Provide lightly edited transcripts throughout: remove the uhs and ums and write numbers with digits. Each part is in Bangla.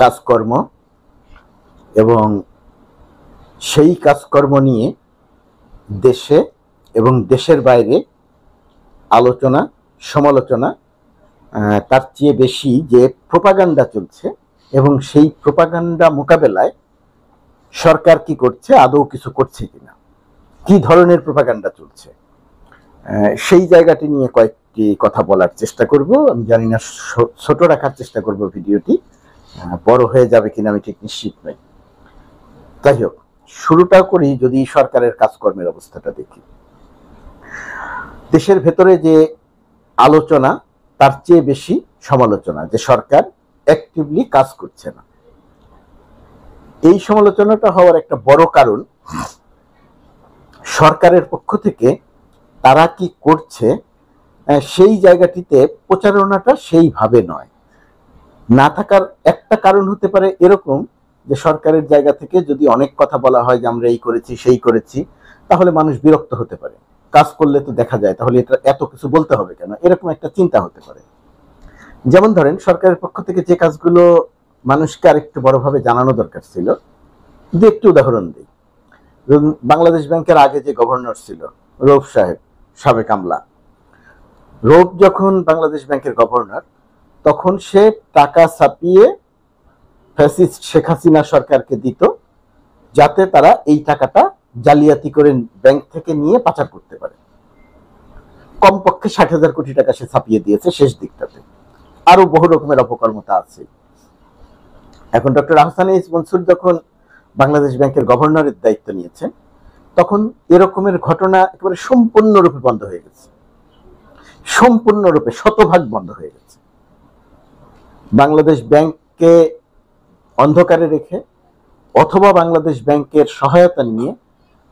কাজকর্ম এবং সেই কাজকর্ম নিয়ে দেশে এবং দেশের বাইরে আলোচনা সমালোচনা, তার চেয়ে বেশি যে প্রোপাগান্ডা চলছে এবং সেই প্রোপাগান্ডা মোকাবেলায় সরকার কি করছে, আদৌ কিছু করছে কিনা, কি ধরনের প্রোপাগান্ডা চলছে, সেই জায়গাটি নিয়ে কয়েকটি কথা বলার চেষ্টা করব। আমি জানি না ছোট রাখার চেষ্টা করব ভিডিওটি, বড় হয়ে যাবে কিনা আমি ঠিক নিশ্চিত নই। যাই হোক, শুরুটা করি যদি সরকারের কাজকর্মের অবস্থাটা দেখি। দেশের ভেতরে যে আলোচনা তার চেয়ে বেশি সমালোচনা, যে সরকার অ্যাক্টিভলি কাজ করছে না। এই সমালোচনাটা হওয়ার একটা বড় কারণ সরকারের পক্ষ থেকে তারা কি করছে সেই জায়গাটিতে প্রচারণাটা সেইভাবে নয়। না থাকার একটা কারণ হতে পারে এরকম যে সরকারের জায়গা থেকে যদি অনেক কথা বলা হয় যে আমরা এই করেছি সেই করেছি, তাহলে মানুষ বিরক্ত হতে পারে। কাজ করলে তো দেখা যায়, তাহলে এটা এত কিছু বলতে হবে কেন, এরকম একটা চিন্তা হতে পারে। যেমন ধরেন, সরকারের পক্ষ থেকে যে কাজগুলো মানুষকে আরেকটু বড়ভাবে জানানো দরকার ছিল, যদি একটু উদাহরণ দিই। বাংলাদেশ ব্যাংকের আগে যে গভর্নর ছিল রৌফ সাহেব, সাবেক আমলা, রৌফ যখন বাংলাদেশ ব্যাংকের গভর্নর, তখন সে টাকা ছাপিয়ে ফ্যাসিস্ট শেখ হাসিনা সরকারকে দিত, যাতে তারা এই টাকাটা জালিয়াতি করে ব্যাংক থেকে নিয়ে পাচার করতে পারে। কমপক্ষে 60,000 কোটি টাকা সে ছাপিয়ে দিয়েছে শেষ দিকটাতে। আরো বহু রকমের অপকর্মতা আছে। এখন ডক্টর আহসান এইচ মনসুর যখন বাংলাদেশ ব্যাংকের গভর্নরের দায়িত্ব নিয়েছেন, তখন এরকমের ঘটনা একেবারে সম্পূর্ণরূপে বন্ধ হয়ে গেছে, সম্পূর্ণরূপে শতভাগ বন্ধ হয়ে গেছে। বাংলাদেশ ব্যাংককে অন্ধকারে রেখে অথবা বাংলাদেশ ব্যাংকের সহায়তা নিয়ে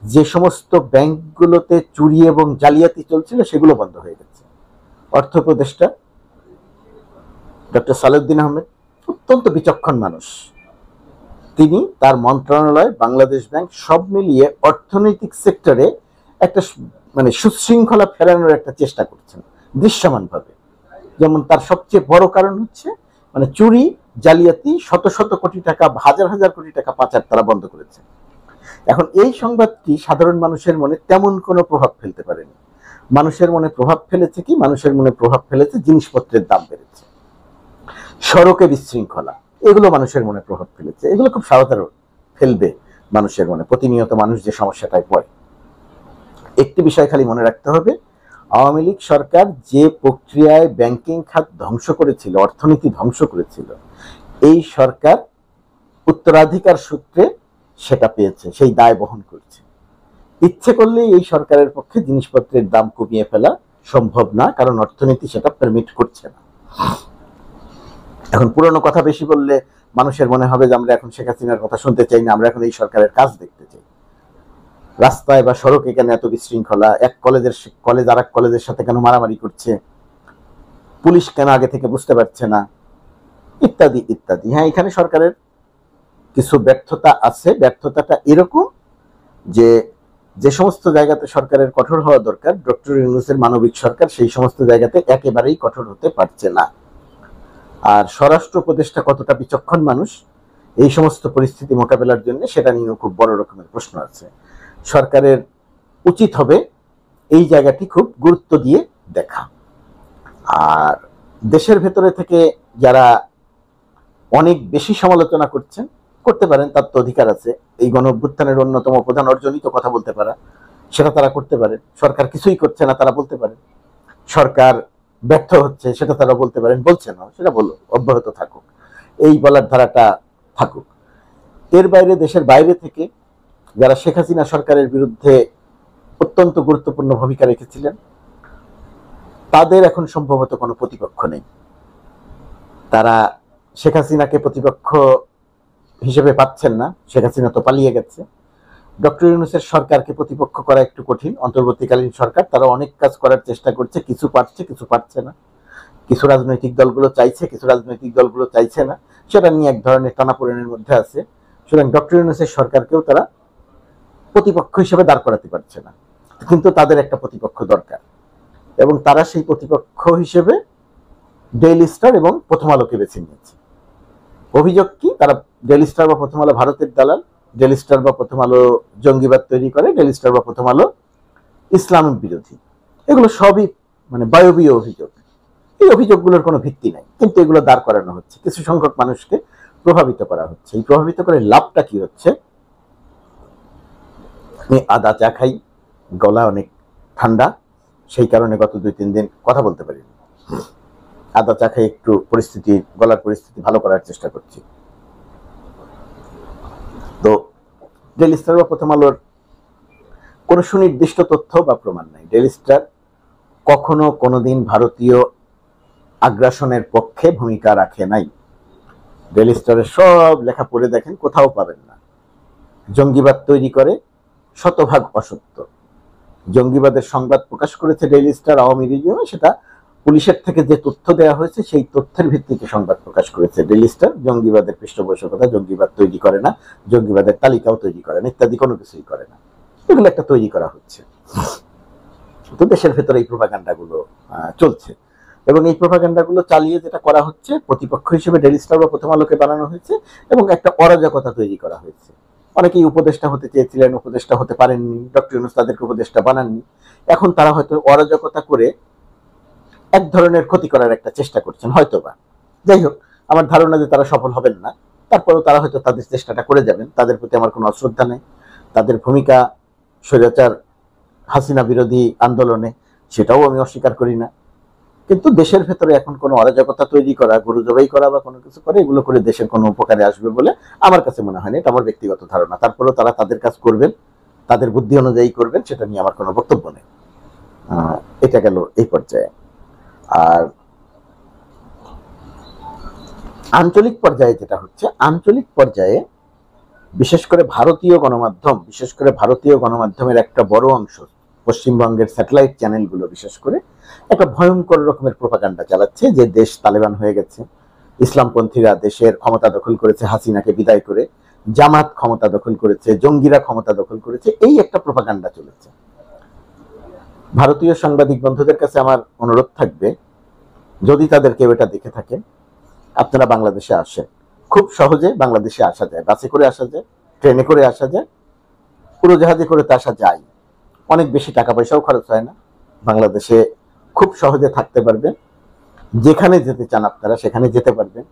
যে সমস্ত ব্যাংকগুলোতে চুরি এবং জালিয়াতি চলছিল সেগুলো বন্ধ হয়ে গেছে। অর্থ উপদেষ্টা ডক্টর সালেউদ্দিন আহমেদ অত্যন্ত বিচক্ষণ মানুষ। তিনি তার মন্ত্রণালয়, বাংলাদেশ ব্যাংক সব মিলিয়ে অর্থনৈতিক সেক্টরে একটা সুশৃঙ্খলা ফেরানোর একটা চেষ্টা করছেন দৃশ্যমানভাবে। যেমন তার সবচেয়ে বড় কারণ হচ্ছে চুরি জালিয়াতি, শত শত কোটি টাকা, হাজার হাজার কোটি টাকা পাচার তারা বন্ধ করেছে। এখন এই সংবাদটি সাধারণ মানুষের মনে তেমন কোনো প্রভাব ফেলতে পারেনি। মানুষের মনে প্রভাব ফেলেছে কি? মানুষের মনে প্রভাব ফেলেছে জিনিসপত্রের দাম বেড়েছে, সড়কে বিশৃঙ্খলা, এগুলো মানুষের মনে প্রভাব ফেলেছে। এগুলো খুব সাধারণ ফেলবে মানুষের মনে, প্রতিনিয়ত মানুষ যে সমস্যাটায় পড়ে। একটি বিষয় খালি মনে রাখতে হবে, আওয়ামী লীগ সরকার যে প্রক্রিয়ায় ব্যাংকিং খাত ধ্বংস করেছিল, অর্থনীতি ধ্বংস করেছিল, এই সরকার উত্তরাধিকার সূত্রে সেটা পেয়েছে, সেই দায় বহন করছে। ইচ্ছে করলেই এই সরকারের পক্ষে জিনিসপত্রের দাম কমিয়ে ফেলা সম্ভব না, কারণ অর্থনীতি সেটা পারমিট করছে না। এখন পুরনো কথা বেশি বললে মানুষের মনে হবে যে আমরা এখন শেখ হাসিনার কথা শুনতে চাই না, আমরা এখন এই সরকারের কাজ দেখতে চাই। রাস্তায় বা সড়কে কেন এত বিশৃঙ্খলা, এক কলেজ আর এক কলেজের সাথে কেন মারামারি করছে, পুলিশ কেন আগে থেকে বুঝতে পারছে না, ইত্যাদি ইত্যাদি। হ্যাঁ, এখানে সরকারের কিছু ব্যর্থতা আছে। ব্যর্থতাটা এরকম যে যে সমস্ত জায়গাতে সরকারের কঠোর হওয়া দরকার, ডক্টর ইউনূসের মানবিক সরকার সেই সমস্ত জায়গাতে একেবারেই কঠোর হতে পারছে না। আর স্বরাষ্ট্র উপদেষ্টা কতটা বিচক্ষণ মানুষ এই সমস্ত পরিস্থিতি মোকাবেলার জন্য, সেটা নিয়েও খুব বড় রকমের প্রশ্ন আছে। সরকারের উচিত হবে এই জায়গাটি খুব গুরুত্ব দিয়ে দেখা। আর দেশের ভেতরে থেকে যারা অনেক বেশি সমালোচনা করতে পারেন, তার তো অধিকার আছে। এই গণ অভ্যুত্থানের অন্যতম প্রধান অর্জনই তো কথা বলতে পারা, সেটা তারা করতে পারেন। সরকার কিছুই করছে না, তারা বলতে পারেন। সরকার ব্যর্থ হচ্ছে, সেটা তারা বলতে পারেন। বলছে না, সেটা বলো, অব্যাহত থাকুক, এই বলার ধারাটা থাকুক। এর বাইরে, দেশের বাইরে থেকে যারা শেখ হাসিনা সরকারের বিরুদ্ধে অত্যন্ত গুরুত্বপূর্ণ ভূমিকা রেখেছিলেন, তাদের এখন সম্ভবত কোনো প্রতিপক্ষ নেই। তারা শেখ হাসিনাকে প্রতিপক্ষ হিসেবে পাচ্ছেন না, শেখ হাসিনা তো পালিয়ে গেছে। ডক্টর ইউনূসের সরকারকে প্রতিপক্ষ করা একটু কঠিন। অন্তর্বর্তীকালীন সরকার, তারা অনেক কাজ করার চেষ্টা করছে, কিছু পারছে, কিছু পারছে না। কিছু রাজনৈতিক দলগুলো চাইছে, কিছু রাজনৈতিক দলগুলো চাইছে না। সেটা নিয়ে এক ধরনের টানাপোড়েনের মধ্যে আছে। সুতরাং ডক্টর ইউনূসের সরকারকেও তারা প্রতিপক্ষ হিসেবে দাঁড় করাতে পারছে না, কিন্তু তাদের একটা প্রতিপক্ষ দরকার, এবং তারা সেই প্রতিপক্ষ হিসেবে ডেইলি স্টার এবং প্রথম আলোকে বেছে নিয়েছে। অভিযোগ কি? তারা ডেইলি স্টার বা প্রথম আলো ভারতের দালাল, ডেইলি স্টার বা প্রথম আলো জঙ্গিবাদ তৈরি করে, ডেইলি স্টার বা প্রথম আলো ইসলাম বিরোধী। এগুলো সবই মানে বায়বীয় অভিযোগ। এই অভিযোগগুলোর কোনো ভিত্তি নাই, কিন্তু এগুলো দাঁড় করানো হচ্ছে, কিছু সংখ্যক মানুষকে প্রভাবিত করা হচ্ছে। এই প্রভাবিত করে লাভটা কি হচ্ছে? আমি আদা চা খাই, গলা অনেক ঠান্ডা, সেই কারণে গত 2-3 দিন কথা বলতে পারিনি। আদা চা খাই একটু গলার পরিস্থিতি ভালো করার চেষ্টা করছি। তো ডেইলি স্টার বা প্রথম আলোর কোনো সুনির্দিষ্ট তথ্য বা প্রমাণ নাই। ডেইলি স্টার কখনো কোনোদিন ভারতীয় আগ্রাসনের পক্ষে ভূমিকা রাখে নাই। ডেইলি স্টারের সব লেখা পড়ে দেখেন, কোথাও পাবেন না। জঙ্গিবাদ তৈরি করে, শতভাগ অসত্য। জঙ্গিবাদের সংবাদ প্রকাশ করেছে ডেইলি স্টার আওয়ামী রিজিয়নে, সেটা পুলিশের থেকে যে তথ্য দেওয়া হয়েছে সেই তথ্যের ভিত্তিতে সংবাদ প্রকাশ করেছে ডেইলি স্টার। জঙ্গিবাদের পৃষ্ঠপোষকতা, জঙ্গিবাদ তৈরি করে না, জঙ্গিবাদের তালিকাও তৈরি করে না, ইত্যাদি কোনো কিছুই করে না। এগুলো একটা তৈরি করা হচ্ছে। তো দেশের ভেতরে এই প্রোপাগান্ডাগুলো চলছে, এবং এই প্রোপাগান্ডাগুলো চালিয়ে যেটা করা হচ্ছে, প্রতিপক্ষ হিসেবে ডেইলি স্টার বা প্রথম আলোকে বানানো হয়েছে এবং একটা অরাজকতা তৈরি করা হয়েছে। অনেকেই উপদেষ্টা হতে চেয়েছিলেন, উপদেষ্টা হতে পারেননি, ডক্টর ইউনূস তাদেরকে উপদেষ্টা বানাননি। এখন তারা হয়তো অরাজকতা করে এক ধরনের ক্ষতি করার একটা চেষ্টা করছেন হয়তোবা। যাই হোক, আমার ধারণা যে তারা সফল হবেন না, তারপরেও তারা হয়তো তাদের চেষ্টাটা করে যাবেন। তাদের প্রতি আমার কোনো অশ্রদ্ধা নেই। তাদের ভূমিকা স্বৈরাচার হাসিনা বিরোধী আন্দোলনে, সেটাও আমি অস্বীকার করি না। কিন্তু দেশের ভেতরে এখন কোনো অরাজকতা তৈরি করা, গরু জবাই করা বা কোনো কিছু করে, এগুলো করে দেশের কোনো উপকারে আসবে বলে আমার কাছে মনে হয় না। এটা আমার ব্যক্তিগত ধারণা। তারপরেও তারা তাদের কাজ করবেন, তাদের বুদ্ধি অনুযায়ী করবেন, সেটা নিয়ে আমার কোনো বক্তব্য নেই। এটা গেল এই পর্যায়ে। আর আঞ্চলিক পর্যায়ে যেটা হচ্ছে, আঞ্চলিক পর্যায়ে বিশেষ করে ভারতীয় গণমাধ্যমের একটা বড় অংশ, পশ্চিমবঙ্গের স্যাটেলাইট চ্যানেলগুলো বিশেষ করে একটা ভয়ঙ্কর রকমের প্রোপাগান্ডা চালাচ্ছে যে দেশ তালেবান হয়ে গেছে, ইসলামপন্থীরা দেশের ক্ষমতা দখল করেছে হাসিনাকে বিদায় করে, জামাত ক্ষমতা দখল করেছে, জঙ্গিরা ক্ষমতা দখল করেছে, এই একটা প্রোপাগান্ডা চলেছে। ভারতীয় সাংবাদিক বন্ধুদের কাছে আমার অনুরোধ থাকবে, যদি তাদের কেউ এটা দেখে থাকেন, আপনারা বাংলাদেশে আসেন। খুব সহজে বাংলাদেশে আসা যায়, বাসে করে আসা যায়, ট্রেনে করে আসা যায়, উড়োজাহাজে করে তো আসা যায়। অনেক বেশি টাকা পয়সাও খরচ হয় না। বাংলাদেশে খুব সহজে থাকতে পারবেন, যেখানে যেতে চান আপনারা সেখানে যেতে পারবেন।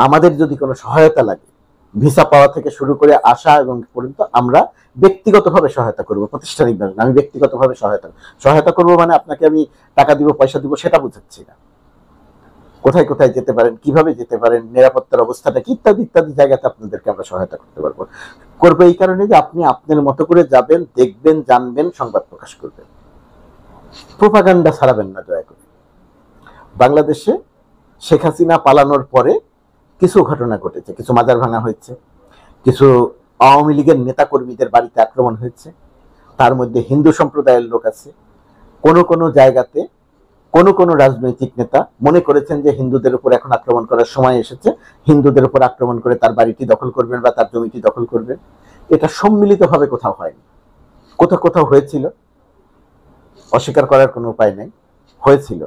আমাদের যদি কোনো সহায়তা লাগে, ভিসা পাওয়া থেকে শুরু করে আসা এবং পর্যন্ত, আমরা ব্যক্তিগতভাবে সহায়তা করব। প্রাতিষ্ঠানিকভাবে আমি ব্যক্তিগতভাবে সহায়তা করব, মানে আপনাকে আমি টাকা দিব, পয়সা দিব, সেটা বুঝাচ্ছি না। কোথায় কোথায় যেতে পারেন, কিভাবে যেতে পারেন, নিরাপত্তার অবস্থাটা কি, ইত্যাদি ইত্যাদি জায়গাতে আপনাদেরকে আমরা সহায়তা করবো এই কারণে যে আপনি আপনার মতো করে যাবেন, দেখবেন, জানবেন, সংবাদ প্রকাশ করবেন, প্রোপাগান্ডা ছাড়াবেন না দয়া করে। বাংলাদেশে শেখ হাসিনা পালানোর পরে কিছু ঘটনা ঘটেছে, কিছু মাজার ভাঙা হয়েছে, কিছু আওয়ামী লীগের নেতা কর্মীদের বাড়িতে আক্রমণ হয়েছে, তার মধ্যে হিন্দু সম্প্রদায়ের লোক আছে। কোনো জায়গাতে কোনো রাজনৈতিক নেতা মনে করেছেন যে হিন্দুদের উপর এখন আক্রমণ করার সময় এসেছে, হিন্দুদের উপর আক্রমণ করে তার বাড়িটি দখল করবেন বা তার জমিটি দখল করবেন। এটা সম্মিলিতভাবে কোথাও হয়নি। কোথাও হয়েছিল, অস্বীকার করার কোনো উপায় নেই, হয়েছিল।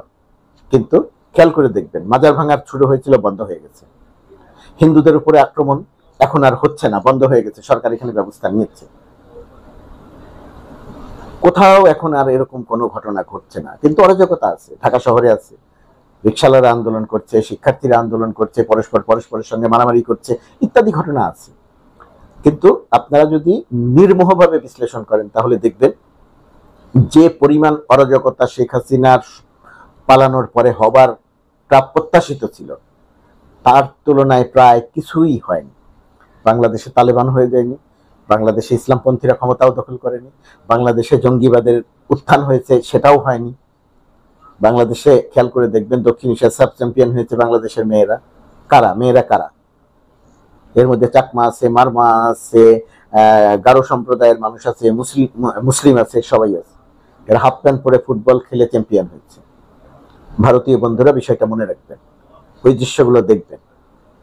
কিন্তু খেয়াল করে দেখবেন, মাজার ভাঙার শুরু হয়েছিল, বন্ধ হয়ে গেছে। হিন্দুদের উপরে আক্রমণ এখন আর হচ্ছে না, বন্ধ হয়ে গেছে, সরকার এখানে ব্যবস্থা নিয়েছে। কোথাও এখন আর এরকম কোনো ঘটনা ঘটছে না। কিন্তু অরাজকতা আছে, ঢাকা শহরে আছে। রিকশালারা আন্দোলন করছে, শিক্ষার্থীরা আন্দোলন করছে, পরস্পরের সঙ্গে মারামারি করছে, ইত্যাদি ঘটনা আছে। কিন্তু আপনারা যদি নির্মোহভাবে বিশ্লেষণ করেন, তাহলে দেখবেন যে পরিমাণ অরাজকতা শেখ হাসিনার পালানোর পরে হবার প্রত্যাশিত ছিল, তার তুলনায় প্রায় কিছুই হয়নি। বাংলাদেশে তালেবান হয়ে যায়নি, বাংলাদেশে ইসলামপন্থীরা ক্ষমতাও দখল করেনি, বাংলাদেশে জঙ্গিবাদের উত্থান হয়েছে, সেটাও হয়নি। বাংলাদেশে খেয়াল করে দেখবেন, দক্ষিণ এশিয়ার সাব চ্যাম্পিয়ন হয়েছে বাংলাদেশের মেয়েরা। মেয়েরা কারা? এর মধ্যে চাকমা আছে, মারমা আছে, গারো সম্প্রদায়ের মানুষ আছে, মুসলিম আছে, সবাই আছে। এরা হাফ প্যান্ট পরে ফুটবল খেলে চ্যাম্পিয়ন হয়েছে। ভারতীয় বন্ধুরা বিষয়টা মনে রাখবেন, ওই দৃশ্যগুলো দেখবেন।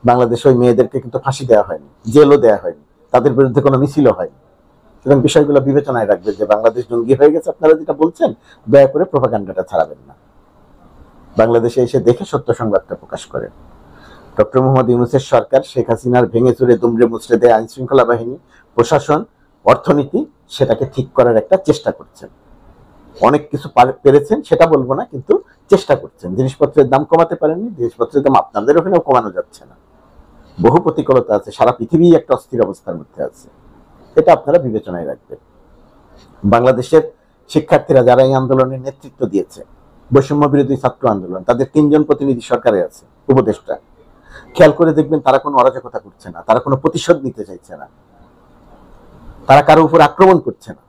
বাংলাদেশে ওই মেয়েদেরকে কিন্তু ফাঁসি দেওয়া হয়নি, জেলও দেওয়া হয়নি, তাদের বিরুদ্ধে কোনো মিছিলও হয়নি। সুতরাং বিষয়গুলো বিবেচনায় রাখবেন যে বাংলাদেশ জঙ্গি হয়ে গেছে আপনারা যেটা বলছেন, দয়া করে প্রোপাগান্ডাটা ছাড়াবেন না। বাংলাদেশে এসে দেখে সত্য সংবাদটা প্রকাশ করেন। ডক্টর মোহাম্মদ ইউনূসের সরকার শেখ হাসিনার ভেঙে চুরে দুমড়ে মুচড়ে দেয় আইন শৃঙ্খলা বাহিনী, প্রশাসন, অর্থনীতি, সেটাকে ঠিক করার একটা চেষ্টা করছেন। অনেক কিছু পেরেছেন সেটা বলবো না, কিন্তু চেষ্টা করছেন। জিনিসপত্রের দাম কমাতে পারেননি, জিনিসপত্রের দাম আপনাদের ওখানেও কমানো যাচ্ছে না। বহু প্রতিকূলতা আছে, সারা পৃথিবী একটা অস্থির অবস্থার মধ্যে আছে, এটা আপনারা বিবেচনায় রাখবেন। বাংলাদেশের শিক্ষার্থীরা যারা এই আন্দোলনের নেতৃত্ব দিয়েছে, বৈষম্য বিরোধী ছাত্র আন্দোলন, তাদের 3 জন প্রতিনিধি সরকারে আছে, উপদেষ্টা। খেয়াল করে দেখবেন তারা কোনো অরাজকতা করছে না, তারা কোনো প্রতিশোধ নিতে চাইছে না, তারা কারো উপর আক্রমণ করছে না,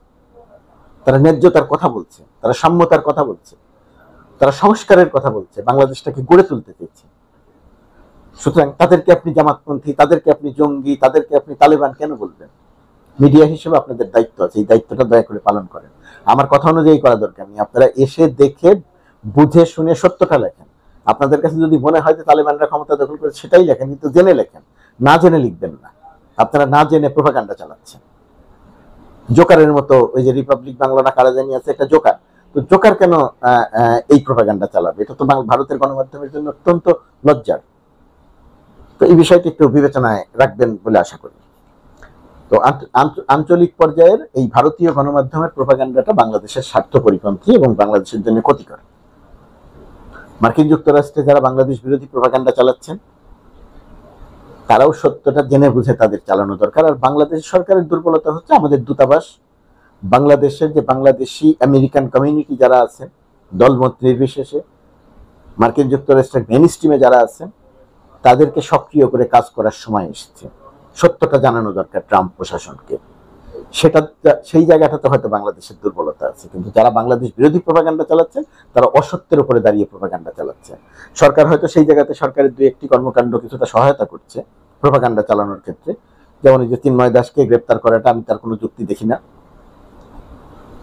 তারা ন্যায্যতার কথা বলছে, তারা সাম্যতার কথা বলছে, তারা সংস্কারের কথা বলছে, বাংলাদেশটাকে গড়ে তুলতে চেয়েছে। সুতরাং তাদেরকে আপনি জামাতপন্থী, তাদেরকে আপনি জঙ্গি, তাদেরকে আপনি তালেবান কেন বলবেন? মিডিয়া হিসেবে আপনাদের দায়িত্ব আছে, এই দায়িত্বটা দয়া করে পালন করেন। আমার কথা অনুযায়ী করা দরকার নেই, আপনারা এসে দেখে বুঝে শুনে সত্যটা লেখেন। আপনাদের কাছে যদি মনে হয় যে তালেবানরা ক্ষমতা দখল করে, সেটাই লেখেন, কিন্তু জেনে লেখেন, না জেনে লিখবেন না। আপনারা না জেনে প্রোপাগান্ডা চালাচ্ছেন। জোকারের মতো, ওই যে রিপাবলিক বাংলা না কারা জানি আছে একটা জোকার, তো জোকার কেন এই প্রোপাগান্ডা চালাবে? এটা তো ভারতের গণমাধ্যমের জন্য অত্যন্ত লজ্জার। তো এই বিষয়টি একটু বিবেচনায় রাখবেন বলে আশা করি। তো আঞ্চলিক পর্যায়ের এই ভারতীয় গণমাধ্যমের প্রোপাগান্ডাটা বাংলাদেশের স্বার্থ পরিপন্থী এবং বাংলাদেশের জন্য ক্ষতিকর। মার্কিন যুক্তরাষ্ট্রে যারা বাংলাদেশ বিরোধী প্রোপাগান্ডা চালাচ্ছেন, তারাও সত্যটা জেনে বুঝে তাদের চালানো দরকার। আর বাংলাদেশ সরকারের দুর্বলতা হচ্ছে আমাদের দূতাবাস, বাংলাদেশের যে বাংলাদেশি আমেরিকান কমিউনিটি যারা আছেন, দলমত নির্বিশেষে, মার্কিন যুক্তরাষ্ট্রের মেইন স্ট্রিমে যারা আছেন, তাদেরকে সক্রিয় করে কাজ করার সময় এসেছে। সত্যটা জানানো দরকার ট্রাম্প প্রশাসনকে। সেটা, সেই জায়গাটাতে হয়তো বাংলাদেশের দুর্বলতা আছে। কিন্তু যারা বাংলাদেশ বিরোধী প্রোপাগান্ডা চালাচ্ছেন, তারা অসত্যের উপরে দাঁড়িয়ে প্রোপাগান্ডা চালাচ্ছে। সরকার হয়তো সেই জায়গাতে সরকারের 2-1টি কর্মকাণ্ড কিছুটা সহায়তা করছে প্রোপাগান্ডা চালানোর ক্ষেত্রে, যেমন এই যে চিন্ময় দাসকে গ্রেপ্তার করাটা, আমি তার কোনো যুক্তি দেখি না।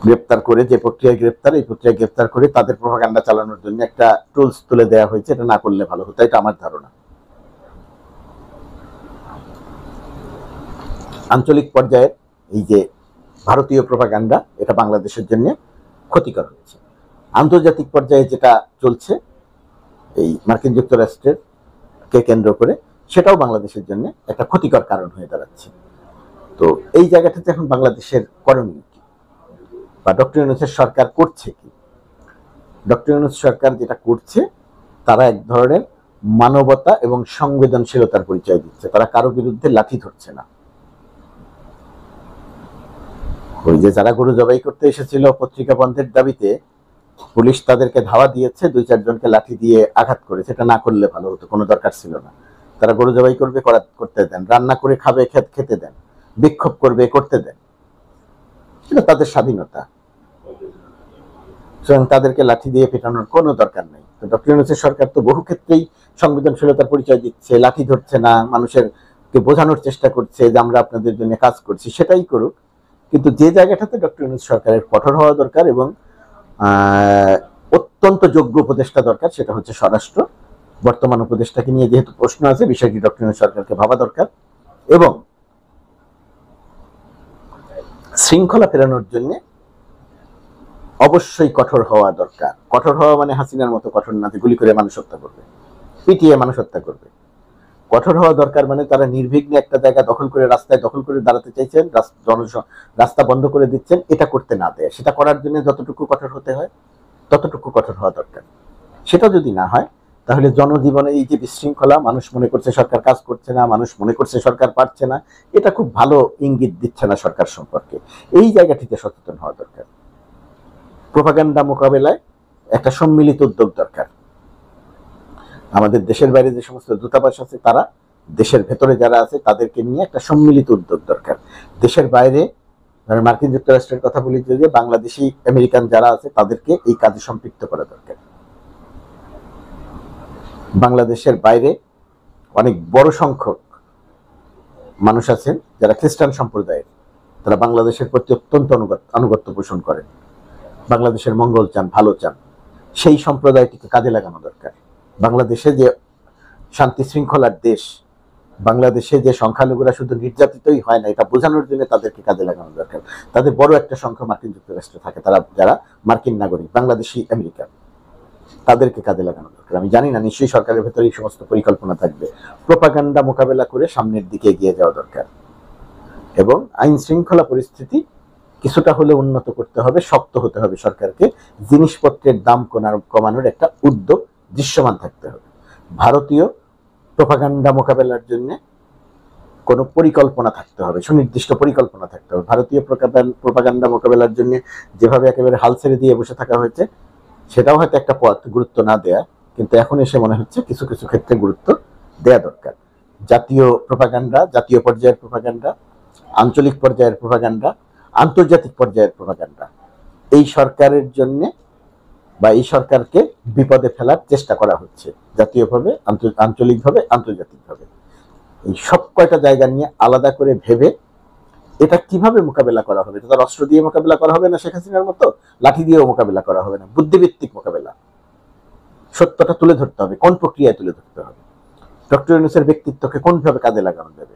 গ্রেপ্তার করে, যে প্রক্রিয়ায় গ্রেপ্তার, এই প্রক্রিয়ায় গ্রেপ্তার করে তাদের প্রোপাগান্ডা চালানোর জন্য একটা টুলস তুলে দেওয়া হয়েছে। এটা না করলে ভালো হতো, এটা আমার ধারণা। আঞ্চলিক পর্যায়ে এই যে ভারতীয় প্রোপাগান্ডা, এটা বাংলাদেশের জন্য ক্ষতিকর হচ্ছে। আন্তর্জাতিক পর্যায়ে যেটা চলছে এই মার্কিন যুক্তরাষ্ট্রের কে কেন্দ্র করে, সেটাও বাংলাদেশের জন্য একটা ক্ষতিকর কারণ হয়ে দাঁড়াচ্ছে। তো এই জায়গাটাতে এখন বাংলাদেশের করণীয় কি, বা ডক্টর ইউনূসের সরকার করছে কি? ডক্টর ইউনূস সরকার যেটা করছে, তারা এক ধরনের মানবতা এবং সংবেদনশীলতার পরিচয় দিচ্ছে। তারা কারো বিরুদ্ধে লাঠি ধরছে না। ওই যে যারা গরু জবাই করতে এসেছিল পত্রিকা বন্ধের দাবিতে, পুলিশ তাদেরকে ধাওয়া দিয়েছে, 2-4 জনকে লাঠি দিয়ে আঘাত করেছে। এটা না করলে ভালো হতো, কোনো দরকার ছিল না। তারা গরু জবাই করবে, করতে দেন, রান্না করে খাবে, খেতে দেন, বিক্ষোভ করবে, করতে দেন, এটা তাদের স্বাধীনতা। সুতরাং তাদেরকে লাঠি দিয়ে পেটানোর কোনো দরকার নেই। তো ডক্টর ইউনূসের সরকার তো বহু ক্ষেত্রেই সংবেদনশীলতার পরিচয় দিচ্ছে, লাঠি ধরছে না, মানুষেরকে বোঝানোর চেষ্টা করছে যে আমরা আপনাদের জন্য কাজ করছি, সেটাই করুক। কিন্তু যে জায়গাটাতে ডক্টর ইউনূস সরকারের কঠোর হওয়া দরকার এবং অত্যন্ত যোগ্য উপদেষ্টা দরকার, সেটা হচ্ছে স্বরাষ্ট্র। বর্তমান উপদেষ্টাকে নিয়ে যেহেতু প্রশ্ন আছে, বিষয়টি ডক্টর ইউনূস সরকারকে ভাবা দরকার এবং শৃঙ্খলা ফেরানোর জন্য অবশ্যই কঠোর হওয়া দরকার। কঠোর হওয়া মানে হাসিনার মতো কঠোর না, গুলি করে মানুষ হত্যা করবে, পিটিয়ে মানুষ হত্যা করবে। কঠোর হওয়া দরকার মানে তারা নির্বিঘ্নে একটা জায়গা দখল করে, রাস্তায় দখল করে দাঁড়াতে চাইছেন, রাস্তা বন্ধ করে দিচ্ছেন, এটা করতে না দেয়। সেটা করার জন্য যতটুকু কঠোর হতে হয় ততটুকু কঠোর হওয়া দরকার। সেটা যদি না হয়, তাহলে জনজীবনে এই যে বিশৃঙ্খলা, মানুষ মনে করছে সরকার কাজ করছে না, মানুষ মনে করছে সরকার পারছে না, এটা খুব ভালো ইঙ্গিত দিচ্ছে না সরকার সম্পর্কে। এই জায়গাটিতে সচেতন হওয়া দরকার। প্রোপাগান্ডা মোকাবেলায় একটা সম্মিলিত উদ্যোগ দরকার। আমাদের দেশের বাইরে যে সমস্ত দূতাবাস আছে, তারা, দেশের ভেতরে যারা আছে, তাদেরকে নিয়ে একটা সম্মিলিত উদ্যোগ দরকার। দেশের বাইরে মার্কিন যুক্তরাষ্ট্রের কথা বলি, যে বাংলাদেশি আমেরিকান যারা আছে, তাদেরকে এই কাজে সম্পৃক্ত করা দরকার। বাংলাদেশের বাইরে অনেক বড় সংখ্যক মানুষ আছেন যারা খ্রিস্টান সম্প্রদায়ের, তারা বাংলাদেশের প্রতি অত্যন্ত আনুগত্য পোষণ করেন, বাংলাদেশের মঙ্গল চান, ভালো চান। সেই সম্প্রদায়টিকে কাজে লাগানো দরকার। বাংলাদেশে যে শান্তি শৃঙ্খলার দেশ, বাংলাদেশে যে সংখ্যালঘুরা শুধু নির্যাতিতই হয় না, এটা বোঝানোর জন্য তাদেরকে কাজে লাগানো দরকার। তাদের বড় একটা সংখ্যা মার্কিন যুক্তরাষ্ট্রে থাকে, তারা যারা মার্কিন নাগরিক, বাংলাদেশি আমেরিকান। তাদেরকে কাজে লাগানো দরকার। আমি জানি না, নিশ্চয়ই সরকারের ভেতরে এই সমস্ত পরিকল্পনা থাকবে। প্রোপাগান্ডা মোকাবেলা করে সামনের দিকে এগিয়ে যাওয়া দরকার এবং আইন শৃঙ্খলা পরিস্থিতি কিছুটা হলে উন্নত করতে হবে, শক্ত হতে হবে সরকারকে। জিনিসপত্রের দাম কমানোর একটা উদ্যোগ দৃশ্যমান থাকতে হবে। ভারতীয় প্রোপাগান্ডা মোকাবেলার জন্য কোনো পরিকল্পনা থাকতে হবে, সুনির্দিষ্ট পরিকল্পনা থাকতে হবে। ভারতীয় প্রোপাগান্ডা মোকাবেলার জন্য যেভাবে একেবারে হাল ছেড়ে দিয়ে বসে থাকা হয়েছে, সেটাও হয়তো একটা পথ, গুরুত্ব না দেয়া, কিন্তু এখন এসে মনে হচ্ছে কিছু কিছু ক্ষেত্রে গুরুত্ব দেয়া দরকার। জাতীয় প্রোপাগান্ডা, জাতীয় পর্যায়ের প্রোপাগান্ডা, আঞ্চলিক পর্যায়ের প্রোপাগান্ডা, আন্তর্জাতিক পর্যায়ের প্রোপাগান্ডা, এই সরকারের জন্য বা এই সরকারকে বিপদে ফেলার চেষ্টা করা হচ্ছে, জাতীয়ভাবে, আঞ্চলিকভাবে, আন্তর্জাতিকভাবে। এই সব কয়টা জায়গা নিয়ে আলাদা করে ভেবে এটা কিভাবে মোকাবেলা করা হবে। এটা তার অস্ত্র দিয়ে মোকাবেলা করা হবে না, শেখ হাসিনার মতো লাঠি দিয়েও মোকাবেলা করা হবে না, বুদ্ধিভিত্তিক মোকাবেলা। সত্যটা তুলে ধরতে হবে, কোন প্রক্রিয়ায় তুলে ধরতে হবে, ডক্টর ইউনূসের ব্যক্তিত্বকে কোনভাবে কাজে লাগানো যাবে।